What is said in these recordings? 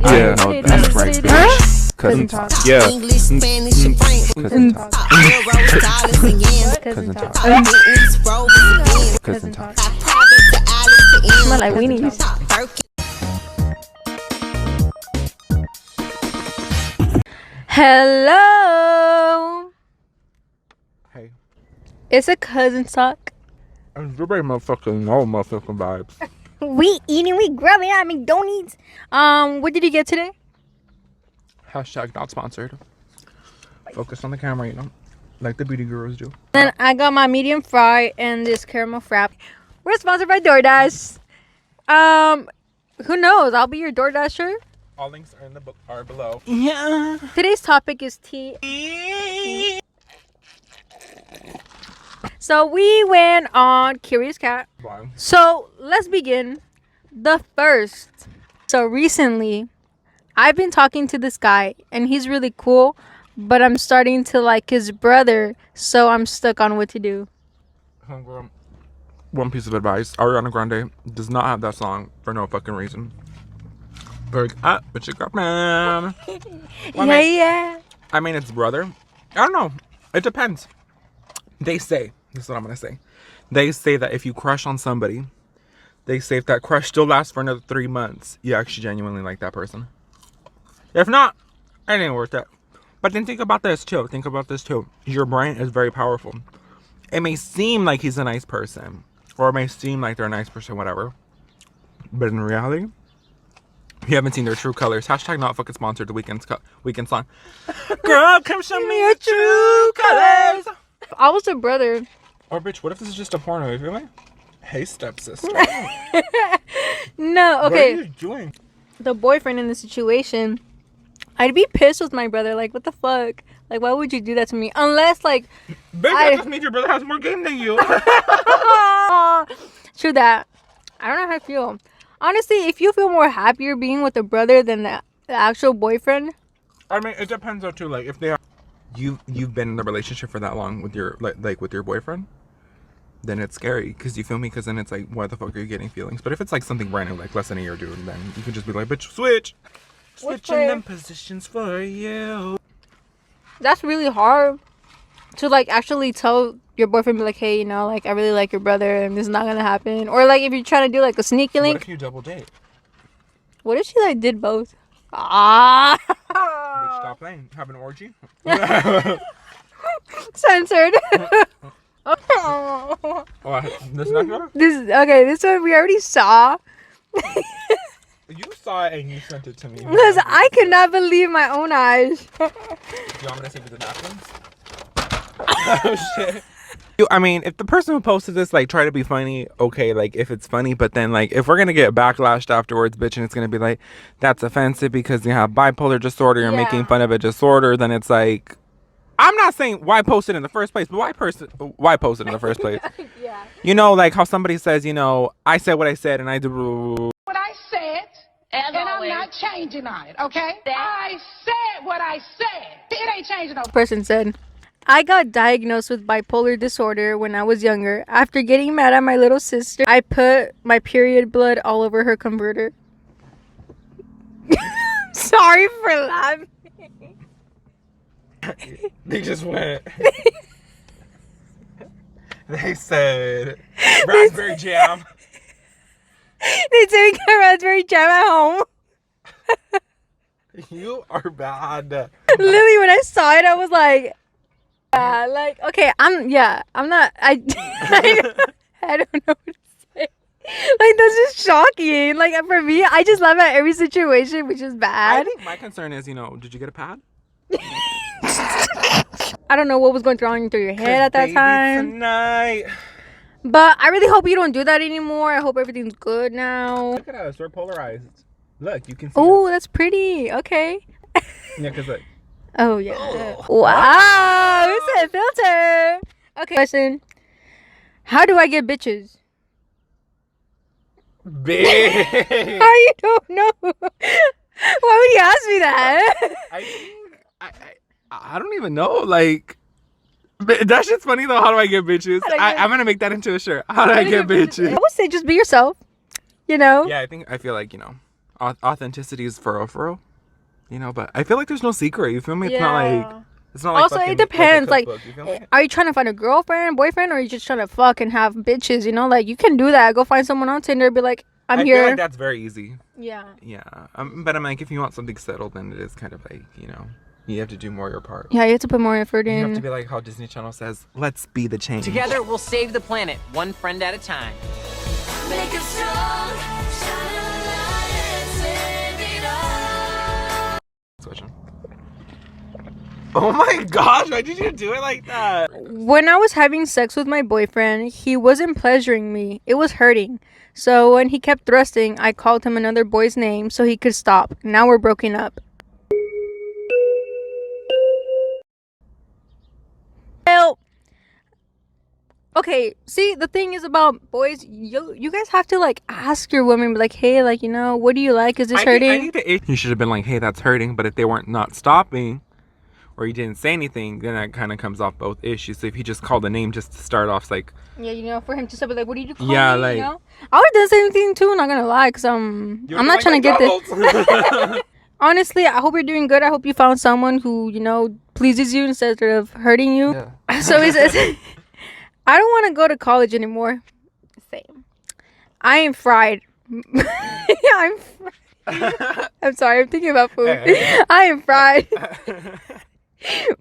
Yeah, no, that's right, bitch. Cousin talk. Yeah. English, Spanish, and French. Cousin talk. Euros, dollars, and yen. Cousin talk. Bentley's, Rovers, and Benz. Cousin talk. Private to Alice to M. Smell like weenies. Birkin. Hello. Hey. It's a cousin talk. Everybody motherfucking know motherfucking vibes. We eating, we grubbing at McDonald's. What did you get today? Hashtag not sponsored. Focus on the camera, you know, like the beauty gurus do. Then I got my medium fry and this caramel frap. We're sponsored by DoorDash. Who knows? I'll be your DoorDasher. All links are in the book are below. Yeah. Today's topic is tea. So we went on Curious Cat. Wow. So let's begin. The first. So recently, I've been talking to this guy and he's really cool, but I'm starting to like his brother, so I'm stuck on what to do. Homegirl, one piece of advice: Ariana Grande does not have that song for no fucking reason. Break up with your girlfriend. Yeah. I mean, it's brother. I don't know. It depends. They say, this is what I'm gonna say. They say that if you crush on somebody, they say if that crush still lasts for another 3 months, you actually genuinely like that person. If not, it ain't worth it. But then think about this too. Think about this too. Your brain is very powerful. It may seem like he's a nice person, or it may seem like they're a nice person, whatever. But in reality, you haven't seen their true colors. Hashtag not fucking sponsored. The weekend song. Girl, come show me your true colors. I was a brother. Or bitch, what if this is just a porno? You feel me? Hey, stepsister. No, What are okay. you doing? The boyfriend in the situation, I'd be pissed with my brother. Like, what the fuck? Like, why would you do that to me? Unless, like, Bitch, that just means your brother has more game than you. true that. I don't know how I feel. Honestly, if you feel more happier being with a brother than the actual boyfriend. I mean, it depends though too. Like, if they are, you've been in the relationship for that long with your like with your boyfriend, then it's scary. Because you feel me? Because then it's like, why the fuck are you getting feelings? But if it's like something brand new, like less than a year, dude, then you can just be like, bitch, switching them positions for you. That's really hard to like actually tell your boyfriend, be like, hey, you know, like I really like your brother and this is not gonna happen. Or like if you're trying to do like a sneaky link. What if you double date? What if she like did both? Ah. Bitch, stop playing. Have an orgy. Censored. Oh, this not good? This one we already saw. You saw it and you sent it to me. Because I could not believe my own eyes. You want me to save you the napkins? Oh shit. I mean, if the person who posted this like try to be funny, okay, like if it's funny, but then like if we're gonna get backlashed afterwards, bitch, and it's gonna be like that's offensive because you have bipolar disorder, you're making fun of a disorder, then it's like, I'm not saying why post it in the first place, but why post it in the first place? Yeah. You know, like how somebody says, you know, I said what I said and I do what I said, and always. I'm not changing on it, okay? I said what I said. It ain't changing no. Person said, I got diagnosed with bipolar disorder when I was younger. After getting mad at my little sister, I put my period blood all over her converter. Sorry for laughing. They just went. They said raspberry jam. They said we got raspberry jam at home. You are bad. Literally, when I saw it, I was like, yeah, like, okay, I'm not, I don't know what to say. Like, that's just shocking. Like, for me, I just laugh at every situation, which is I bad. think my concern is, you know, did you get a pad? I don't know what was going through your head at that time. Tonight. But I really hope you don't do that anymore. I hope everything's good now. Look at us. We're polarized. Look, you can see. Oh, that's pretty. Okay. Yeah, because like. Oh, yeah. Wow. It's a filter. Okay. Question. How do I get bitches? Big. How you don't know? Why would you ask me that? I don't even know. Like, But that shit's funny though. How do I get bitches? How do I get- I'm gonna make that into a shirt. How do I get bitches? I would say just be yourself. You know? Yeah, I feel like, you know, authenticity is for real. You know, but I feel like there's no secret. You feel me? It's not like Also, fucking, it depends. a Like, cookbook, you feel me? are you trying to find a girlfriend, boyfriend, or are you just trying to fuck and have bitches? You know, like you can do that. Go find someone on Tinder. Be like, I feel here. like that's very easy. Yeah. Yeah. But I'm like, if you want something settled, then it is kind of like, you know, you have to do more your part. Yeah, you have to put more effort You have to in. be like how Disney Channel says, let's be the change. Together, we'll save the planet, one friend at a time. Make us strong, shine a light and save it all. Switching. Oh my gosh, why did you do it like that? When I was having sex with my boyfriend, he wasn't pleasuring me. It was hurting. So when he kept thrusting, I called him another boy's name so he could stop. Now we're broken up. Well, okay, see, the thing is about boys, you guys have to like ask your woman, be like, hey, like, you know, what do you like? Is this hurting? I think you should have been like, hey, that's hurting. But if they weren't not stopping, or you didn't say anything, then that kind of comes off both issues. So if he just called a name just to start off, it's like, Yeah, you know, for him to say, like, what did you call Yeah, me? like- You know? I would have done the same thing too, not gonna lie, because I'm not trying to get this. Honestly, I hope you're doing good. I hope you found someone who, you know, pleases you instead of hurting you. Yeah. So he says, I don't want to go to college anymore. Same. I am fried. I'm fried. I'm sorry, I'm thinking about food. I am fried.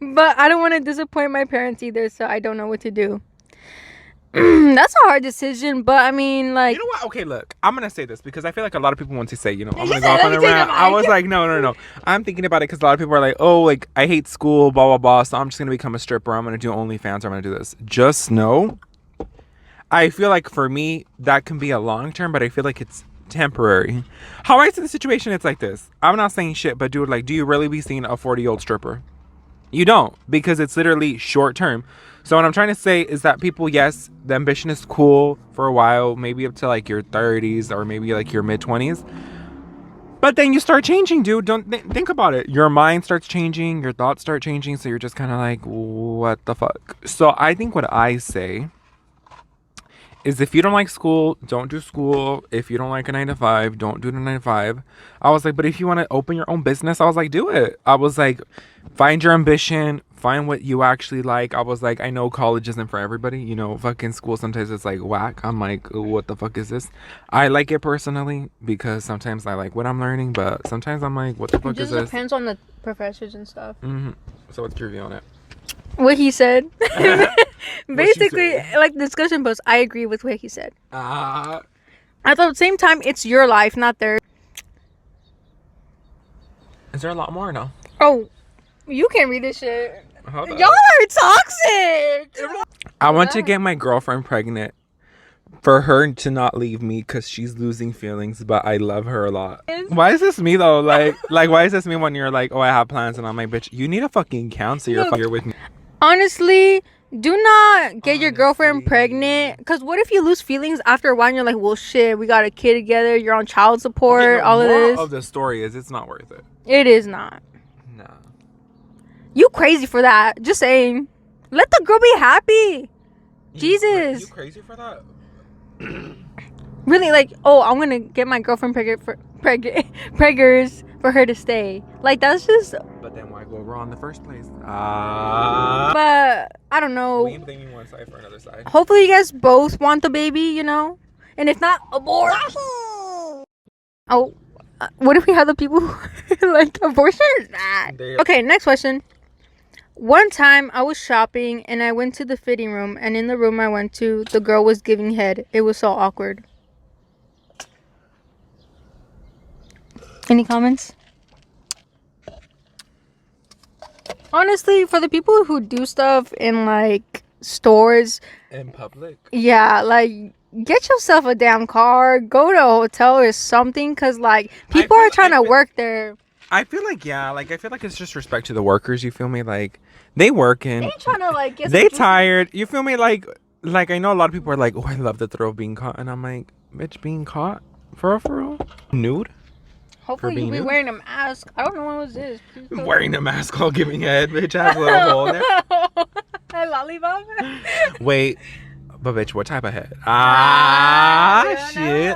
But I don't want to disappoint my parents either, so I don't know what to do. That's a hard decision, but I mean, like, You know what? Okay, look, I'm gonna say this because I feel like a lot of people want to say, you know, I'm You gonna said, go off "Let on me a take the rant. I mic." was like, no. I'm thinking about it because a lot of people are like, oh, like I hate school, blah blah blah. So I'm just gonna become a stripper. I'm gonna do OnlyFans. Or I'm gonna do this. Just know, I feel like for me that can be a long term, but I feel like it's temporary. How I see the situation, it's like this. I'm not saying shit, but dude, like, do you really be seeing a 40-year-old stripper? You don't, because it's literally short term. So what I'm trying to say is that people, yes, the ambition is cool for a while, maybe up to like your 30s or maybe like your mid 20s. But then you start changing, dude. Don't think about it. Your mind starts changing, your thoughts start changing, so you're just kind of like, what the fuck? So I think what I say is if you don't like school, don't do school. If you don't like a 9 to 5, don't do the 9 to 5. I was like, but if you want to open your own business, I was like, do it. I was like, find your ambition, find what you actually like. I was like, I know college isn't for everybody. You know, fucking school sometimes it's like whack. I'm like, what the fuck is this? I like it personally because sometimes I like what I'm learning, but sometimes I'm like, what the it fuck is just this? depends on the professors and stuff. So what's your view on it? What he said. Basically, say? like discussion post, I agree with what he said. Uh, At the same time, it's your life, not theirs. is there a lot more or no? Oh, you can read this shit. Hold up. Y'all are toxic. I want to get my girlfriend pregnant for her to not leave me because she's losing feelings, but I love her a lot. Why is this me though? Like why is this me when you're like, oh, I have plans, and I'm like, bitch, you need a fucking counselor. You're with me. Honestly, do not get your girlfriend pregnant. Because what if you lose feelings after a while and you're like, well, shit, we got a kid together. You're on child support, Okay, no, all of moral this. of the story is it's not worth it. It is not. No. You crazy for that. Just saying. Let the girl be happy. Jesus. You crazy for that? Really, like, oh, I'm gonna get my girlfriend preggers for her to stay. Like, that's just. But then why go raw in the first place? But I don't know. We ain't blaming one side for another side. Hopefully, you guys both want the baby, you know? And if not, abort. Oh, what if we have the people who like abortion is bad? Okay, next question. One time I was shopping and I went to the fitting room, and in the room I went to, the girl was giving head. It was so awkward. Any comments? Honestly, for the people who do stuff in like stores, In public? yeah, like get yourself a damn car, go to a hotel or something, cause like people are trying to work there. I feel like, yeah, like I feel like it's just respect to the workers, you feel me? Like they working. They ain't trying to like get They some- tired. You feel me? Like I know a lot of people are like, oh, I love the thrill of being caught, and I'm like, bitch, being caught for real? Nude? Hopefully being you be nude? wearing a mask. I don't know what was this. Please go- Wearing a mask while giving head, bitch has a little hole in there. A lollipop? Wait, but bitch, what type of head? Shit.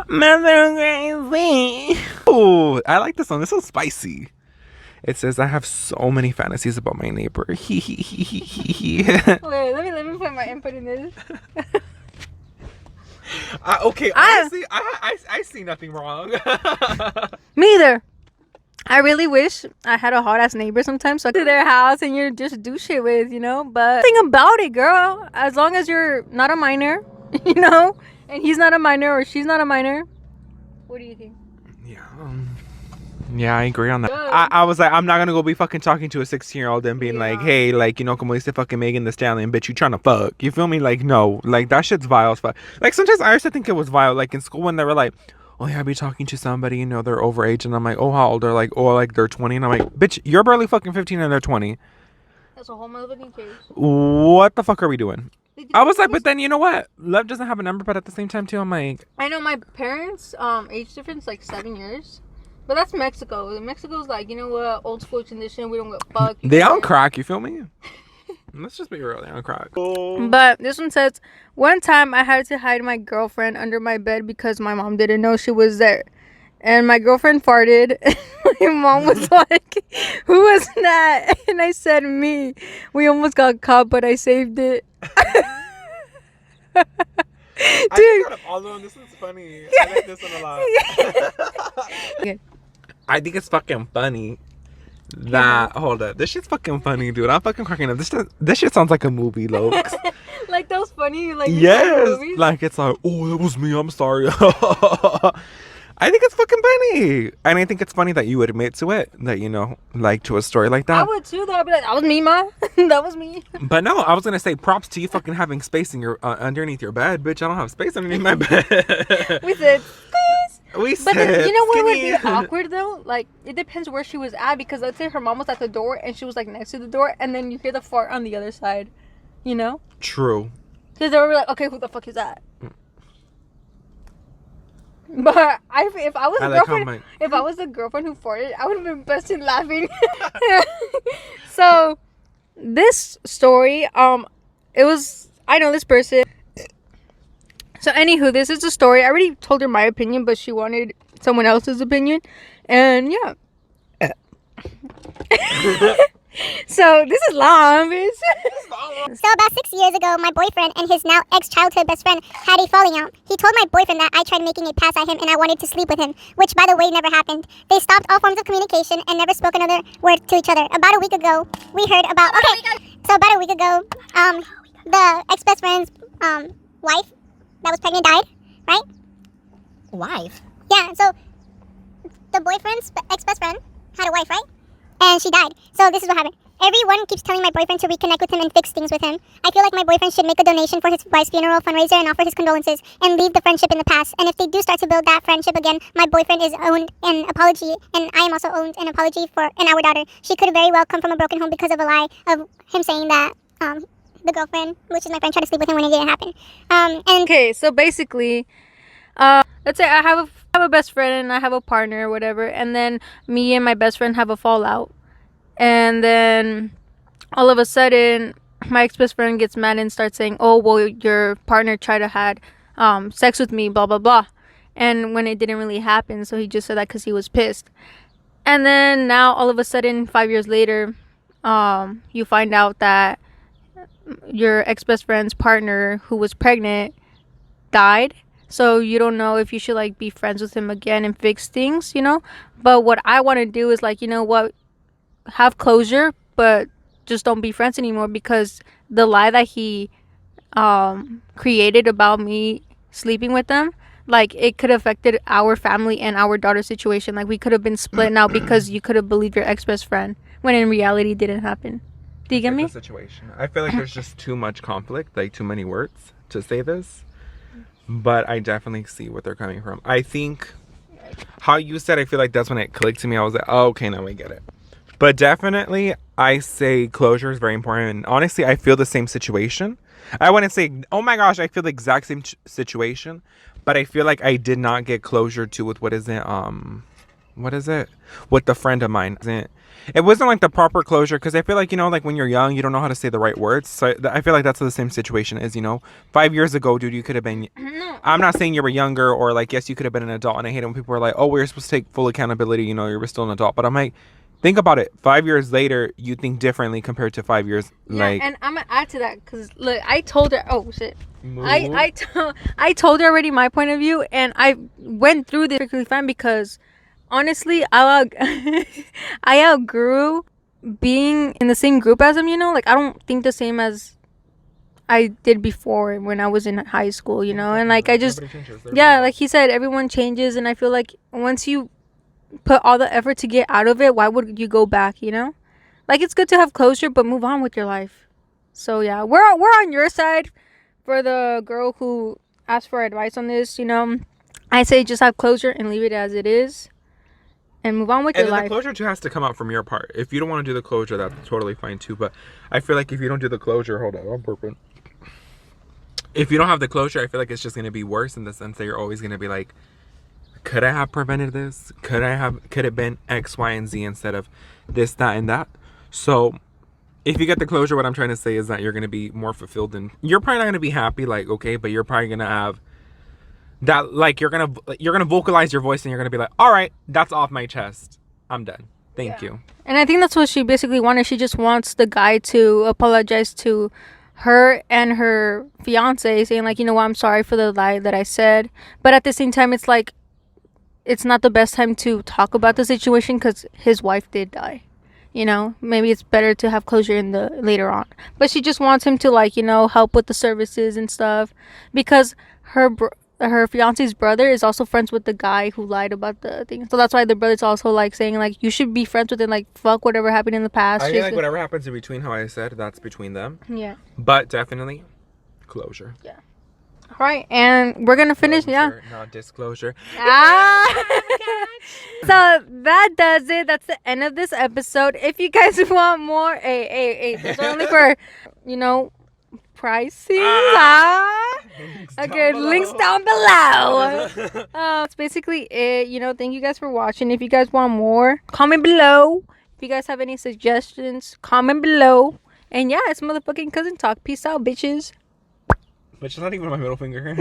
Mother crazy. Oh, I like this one. This one's spicy. It says, I have so many fantasies about my neighbor. Wait, let me put my input in this. Okay, honestly, I see nothing wrong. Me either. I really wish I had a hot ass neighbor sometimes so I could go to their house and you just do shit with, you know? But think about it, girl. As long as you're not a minor, you know, and he's not a minor or she's not a minor. What do you think? Yeah, I agree on that. I was like, I'm not gonna go be fucking talking to a 16-year-old and being like, hey, like, you know, como dice fucking Megan Thee Stallion, bitch, you trying to fuck. You feel me? Like, no. Like, that shit's vile as fuck. Like, sometimes I used to think it was vile. Like, in school when they were like, oh, yeah, I'll be talking to somebody, you know, they're overage. And I'm like, oh, how old? They're like, oh, like, they're 20. And I'm like, bitch, you're barely fucking 15 and they're 20. That's a whole motherfucking case. What the fuck are we doing? I was like, but then you know what? Love doesn't have a number, but at the same time, too, I'm like... I know my parents' age difference, like 7 years. But that's Mexico. Mexico's like, you know what? Old school tradition. We don't give a fuck. They on crack, you feel me? Let's just be real. They on crack. But this one says, one time I had to hide my girlfriend under my bed because my mom didn't know she was there. And my girlfriend farted. My mom was like, who was that? And I said, me. We almost got caught, but I saved it. Dude. All of them, this is funny. I like this one a lot. I think it's fucking funny that hold up, this shit's fucking funny, dude. I'm fucking cracking up. This shit sounds like a movie, Lokes. Like those funny, like yes, movies? like it's like, oh, that was me. I'm sorry. I think it's fucking funny, and I think it's funny that you admit to it, that you know, like to a story like that. I would too, though. I'd be like, that was me, ma. That was me. But no, I was gonna say props to you fucking having space in your underneath your bed, bitch. I don't have space underneath my bed. We said, please. We But said, then, you know what would skinny. be awkward though? Like, it depends where she was at, because let's say her mom was at the door and she was like next to the door, and then you hear the fart on the other side, you know? True. Because they were like, okay, who the fuck is that? But if I was a girlfriend, if I was the girlfriend who farted, I would have been busting laughing. So this story, it was, I know this person. So anywho, this is the story. I already told her my opinion, but she wanted someone else's opinion, and yeah. So this is long, bitch. So about 6 years ago, my boyfriend and his now ex-childhood best friend had a falling out. He told my boyfriend that I tried making a pass at him and I wanted to sleep with him, which by the way never happened. They stopped all forms of communication and never spoke another word to each other. About a week ago, we heard about about a week ago, the ex-best friend's wife that was pregnant died, right? Wife. Yeah, so the boyfriend's ex-best friend had a wife, right? And she died. So this is what happened. Everyone keeps telling my boyfriend to reconnect with him and fix things with him. I feel like my boyfriend should make a donation for his wife's funeral fundraiser and offer his condolences and leave the friendship in the past. And if they do start to build that friendship again, my boyfriend is owed an apology, and I am also owed an apology for our daughter. She could very well come from a broken home because of a lie of him saying that the girlfriend, which is my friend, tried to sleep with him when it didn't happen. Okay, so basically, let's say I have a best friend and I have a partner or whatever, and then me and my best friend have a fallout, and then all of a sudden my ex-best friend gets mad and starts saying, oh, well, your partner tried to had sex with me, blah blah blah, and when it didn't really happen, so he just said that because he was pissed. And then now all of a sudden 5 years later, you find out that your ex-best friend's partner who was pregnant died. So you don't know if you should like be friends with him again and fix things, you know. But what I want to do is like, you know what, have closure, but just don't be friends anymore, because the lie that he created about me sleeping with them, like it could have affected our family and our daughter situation. Like we could have been split now because you could have believed your ex-best friend when in reality it didn't happen. Do you get me? Situation. I feel like there's just too much conflict, like too many words to say this. But I definitely see where they're coming from. I think how you said, I feel like that's when it clicked to me. I was like, oh, okay, now we get it. But definitely, I say closure is very important. And honestly, I feel the same situation. I wouldn't say, oh my gosh, I feel the exact same situation. But I feel like I did not get closure to with what is it? what is it? With a friend of mine. It wasn't like the proper closure because I feel like, like when you're young, you don't know how to say the right words. So I feel like that's the same situation as, 5 years ago, dude, you could have been. I'm not saying you were younger or like, yes, you could have been an adult. And I hate it when people are like, oh, we're supposed to take full accountability. You were still an adult. But I'm like, think about it. 5 years later, you think differently compared to 5 years. Yeah, and I'm gonna add to that because look, I told her. Oh shit. I told her already my point of view, and I went through this perfectly fine because honestly, I outgrew being in the same group as him. Like I don't think the same as I did before when I was in high school. And like I just like he said, everyone changes, and I feel like once you put all the effort to get out of it, why would you go back? Like it's good to have closure, but move on with your life. So yeah, we're on your side for the girl who asked for advice on this. I say just have closure and leave it as it is and move on with your life. And the closure too has to come out from your part. If you don't want to do the closure, that's totally fine too. But I feel like if you don't do the closure, hold on, I'm burping. If you don't have the closure, I feel like it's just going to be worse in the sense that you're always going to be like, could I have prevented this? Could it been X, Y, and Z instead of this, that, and that? So if you get the closure, what I'm trying to say is that you're going to be more fulfilled, and you're probably not going to be happy, like, okay, but you're probably going to have that, like, you're going to vocalize your voice, and you're going to be like, all right, that's off my chest. I'm done. Thank you. And I think that's what she basically wanted. She just wants the guy to apologize to her and her fiance, saying like, you know what, I'm sorry for the lie that I said. But at the same time, it's like, it's not the best time to talk about the situation because his wife did die. Maybe it's better to have closure later on. But she just wants him to like, help with the services and stuff because her fiance's brother is also friends with the guy who lied about the thing. So that's why the brother's also like saying like, you should be friends with him. Like, fuck whatever happened in the past. I feel like whatever happens in between, how I said, that's between them. Yeah. But definitely closure. Yeah. All right, and we're gonna finish. Closure, not disclosure. So that does it. That's the end of this episode. If you guys want more, those are only for pricing. Okay, links down below. That's basically it. Thank you guys for watching. If you guys want more, comment below. If you guys have any suggestions, comment below. And yeah, it's motherfucking Cousin Talk. Peace out, bitches. Which is not even my middle finger.